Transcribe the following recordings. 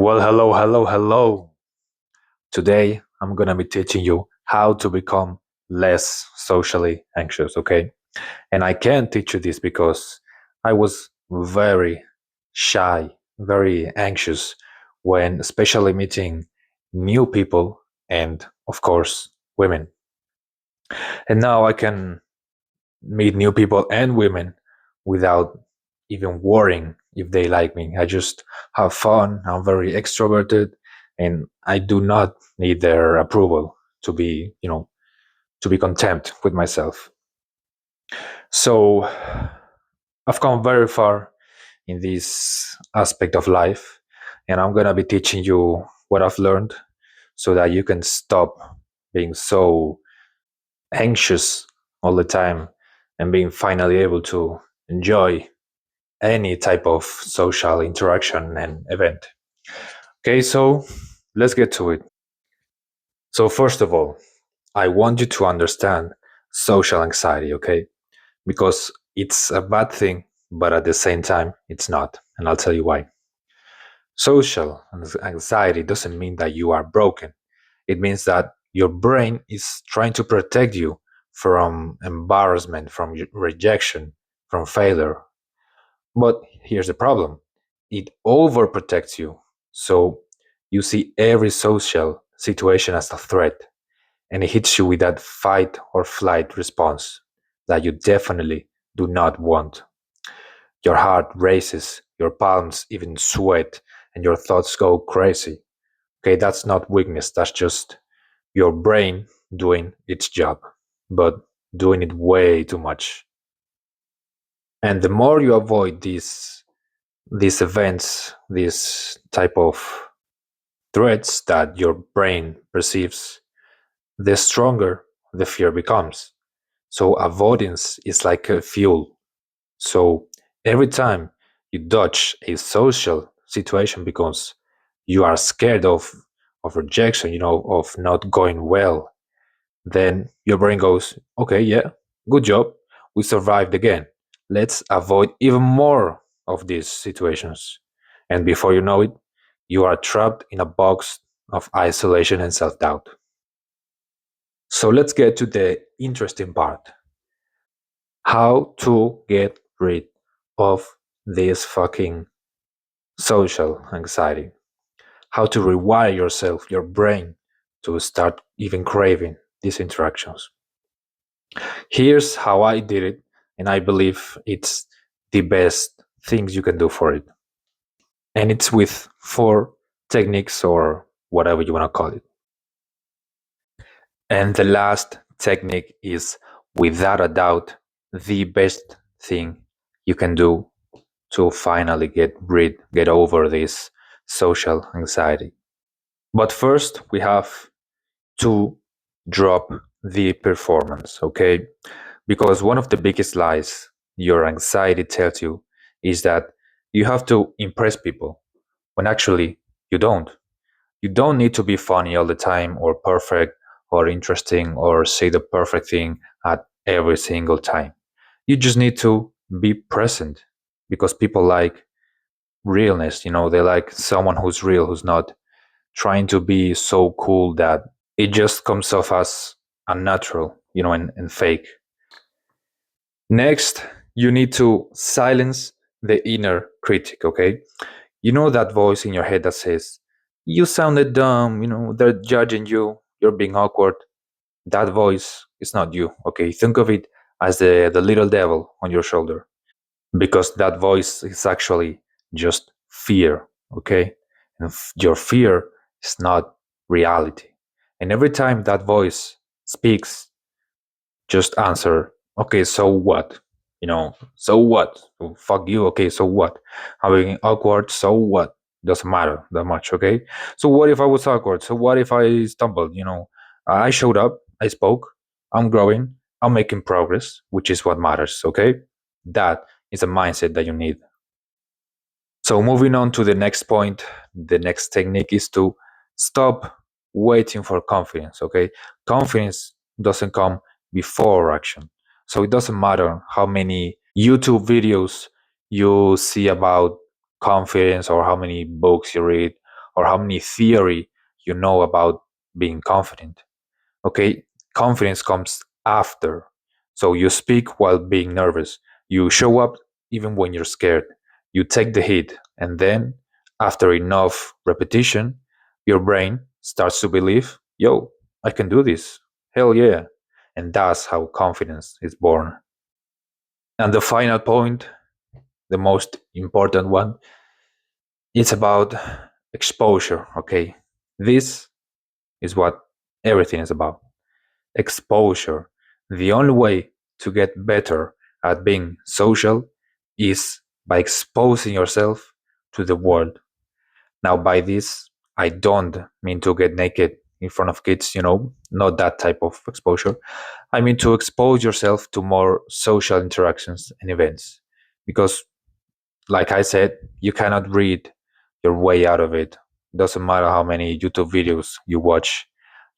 Well, hello, hello, hello. Today, I'm going to be teaching you how to become less socially anxious, okay? And I can teach you this because I was very shy, very anxious when especially meeting new people and, of course, women. And now I can meet new people and women without even worrying if they like me. I just have fun. I'm very extroverted and I do not need their approval to be content with myself. So I've come very far in this aspect of life and I'm going to be teaching you what I've learned so that you can stop being so anxious all the time and being finally able to enjoy any type of social interaction and event. Okay, so let's get to it. So, first of all, I want you to understand social anxiety, okay? Because it's a bad thing, but at the same time, it's not. And I'll tell you why. Social anxiety doesn't mean that you are broken, it means that your brain is trying to protect you from embarrassment, from rejection, from failure. But here's the problem, it overprotects you. So you see every social situation as a threat, and it hits you with that fight or flight response that you definitely do not want. Your heart races, your palms even sweat, and your thoughts go crazy. Okay, that's not weakness, that's just your brain doing its job, but doing it way too much. And the more you avoid these events, these type of threats that your brain perceives, the stronger the fear becomes. So avoidance is like a fuel. So every time you dodge a social situation because you are scared of rejection, of not going well, then your brain goes, okay, yeah, good job. We survived again. Let's avoid even more of these situations. And before you know it, you are trapped in a box of isolation and self doubt. So let's get to the interesting part, how to get rid of this fucking social anxiety, how to rewire yourself, your brain, to start even craving these interactions. Here's how I did it, and I believe it's the best things you can do for it. And it's with four techniques or whatever you want to call it. And the last technique is without a doubt the best thing you can do to finally get over this social anxiety. But first, we have to drop the performance, okay? Because one of the biggest lies your anxiety tells you is that you have to impress people when actually you don't. You don't need to be funny all the time or perfect or interesting or say the perfect thing at every single time. You just need to be present because people like realness, they like someone who's real, who's not trying to be so cool that it just comes off as unnatural, and fake. Next, you need to silence the inner critic, okay? You know that voice in your head that says, you sounded dumb, they're judging you, you're being awkward. That voice is not you, okay? Think of it as the little devil on your shoulder because that voice is actually just fear, okay? And your fear is not reality. And every time that voice speaks, just answer, okay, so what? So what? Oh, fuck you, okay, so what? I'm being awkward, so what? Doesn't matter that much, okay? So what if I was awkward? So what if I stumbled? I showed up, I spoke, I'm growing, I'm making progress, which is what matters, okay? That is a mindset that you need. So moving on to the next point, the next technique is to stop waiting for confidence, okay? Confidence doesn't come before action. So it doesn't matter how many YouTube videos you see about confidence or how many books you read or how many theory you know about being confident. Okay, confidence comes after. So you speak while being nervous. You show up even when you're scared. You take the hit, and then after enough repetition, your brain starts to believe, yo, I can do this. Hell yeah. And that's how confidence is born. And the final point, the most important one, it's about exposure. Okay, this is what everything is about. Exposure. The only way to get better at being social is by exposing yourself to the world. Now, by this, I don't mean to get naked in front of kids, not that type of exposure. I mean to expose yourself to more social interactions and events. Because, like I said, you cannot read your way out of it. Doesn't matter how many YouTube videos you watch,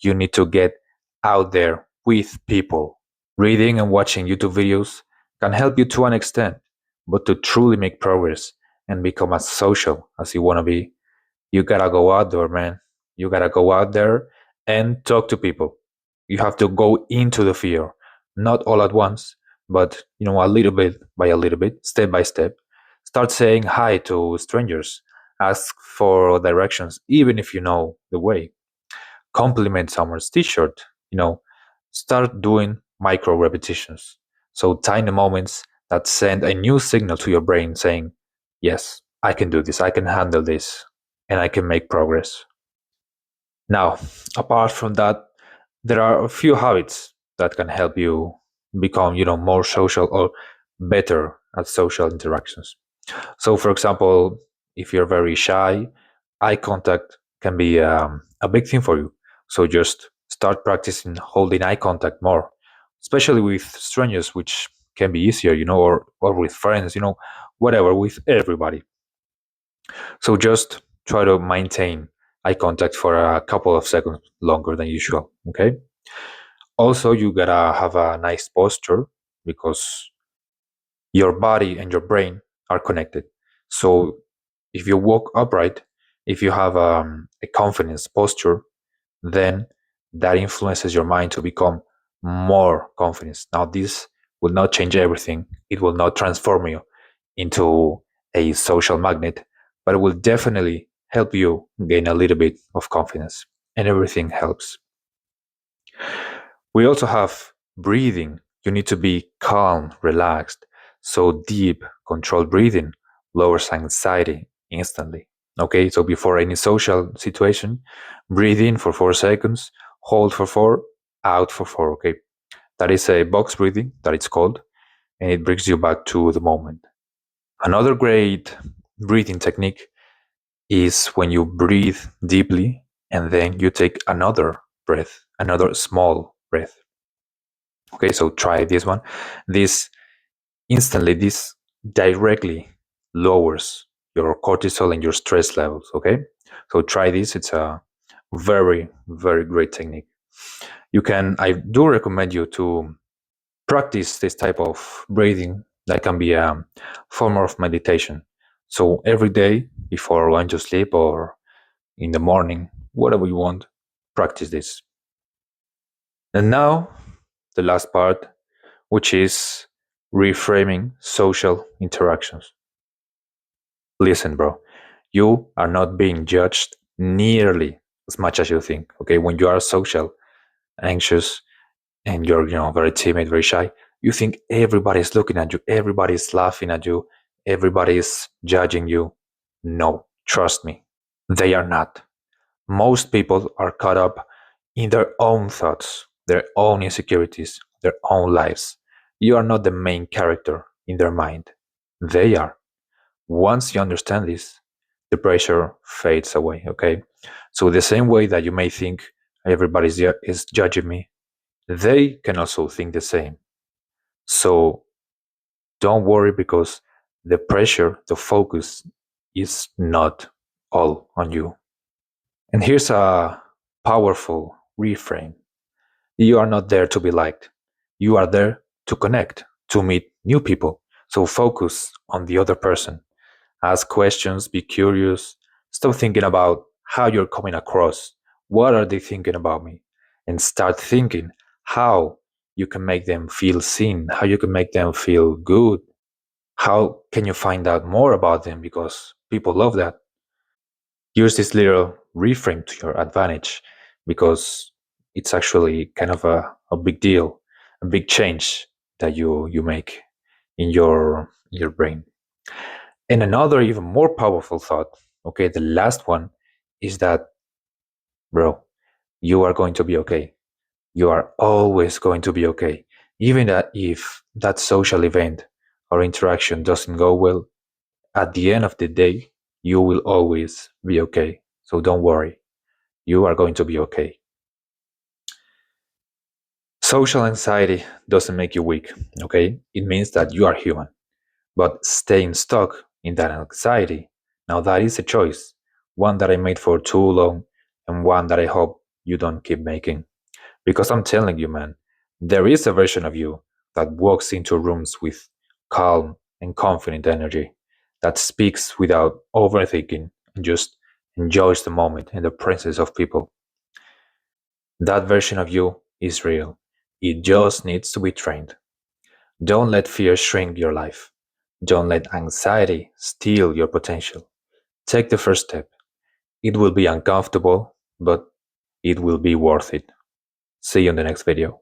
you need to get out there with people. Reading and watching YouTube videos can help you to an extent, but to truly make progress and become as social as you want to be, you gotta go out there, man. You gotta go out there and talk to people. You have to go into the fear, not all at once, but a little bit by a little bit, step by step. Start saying hi to strangers. Ask for directions, even if you know the way. Compliment someone's t-shirt. Start doing micro repetitions. So tiny moments that send a new signal to your brain saying, yes, I can do this, I can handle this, and I can make progress. Now, apart from that, there are a few habits that can help you become, more social or better at social interactions. So, for example, if you're very shy, eye contact can be a big thing for you. So just start practicing holding eye contact more, especially with strangers, which can be easier, or with friends, whatever, with everybody. So just try to maintain eye contact for a couple of seconds longer than usual. Okay. Also, you gotta have a nice posture because your body and your brain are connected. So if you walk upright, if you have a confidence posture, then that influences your mind to become more confident. Now, this will not change everything. It will not transform you into a social magnet, but it will definitely help you gain a little bit of confidence, and everything helps. We also have breathing. You need to be calm, relaxed. So deep, controlled breathing lowers anxiety instantly. Okay, so before any social situation, breathe in for 4 seconds, hold for four, out for four. Okay, that is a box breathing that it's called, and it brings you back to the moment. Another great breathing technique is when you breathe deeply and then you take another breath, another small breath. Okay, so try this one. This directly lowers your cortisol and your stress levels. Okay, so try this. It's a very, very great technique. I do recommend you to practice this type of breathing. That can be a form of meditation. So every day before going to sleep or in the morning, whatever you want, practice this. And now, the last part, which is reframing social interactions. Listen, bro, you are not being judged nearly as much as you think. Okay, when you are social, anxious, and you're, very timid, very shy, you think everybody's looking at you, everybody's laughing at you, everybody's judging you. No, trust me, they are not. Most people are caught up in their own thoughts, their own insecurities, their own lives. You are not the main character in their mind. They are. Once you understand this, the pressure fades away, okay? So, the same way that you may think is judging me, they can also think the same. So, don't worry because the pressure, the focus is not all on you. And here's a powerful reframe. You are not there to be liked. You are there to connect, to meet new people. So focus on the other person. Ask questions, be curious. Stop thinking about how you're coming across, what are they thinking about me, and start thinking how you can make them feel seen, how you can make them feel good, how can you find out more about them because people love that. Use this little reframe to your advantage because it's actually kind of a big deal, a big change that you make in your brain. And another even more powerful thought, okay, the last one is that, bro, you are going to be okay. You are always going to be okay. Even that if that social event or interaction doesn't go well, at the end of the day, you will always be okay. So don't worry. You are going to be okay. Social anxiety doesn't make you weak, okay? It means that you are human. But staying stuck in that anxiety, now that is a choice, one that I made for too long and one that I hope you don't keep making. Because I'm telling you, man, there is a version of you that walks into rooms with calm and confident energy, that speaks without overthinking and just enjoys the moment and the presence of people. That version of you is real. It just needs to be trained. Don't let fear shrink your life. Don't let anxiety steal your potential. Take the first step. It will be uncomfortable, but it will be worth it. See you in the next video.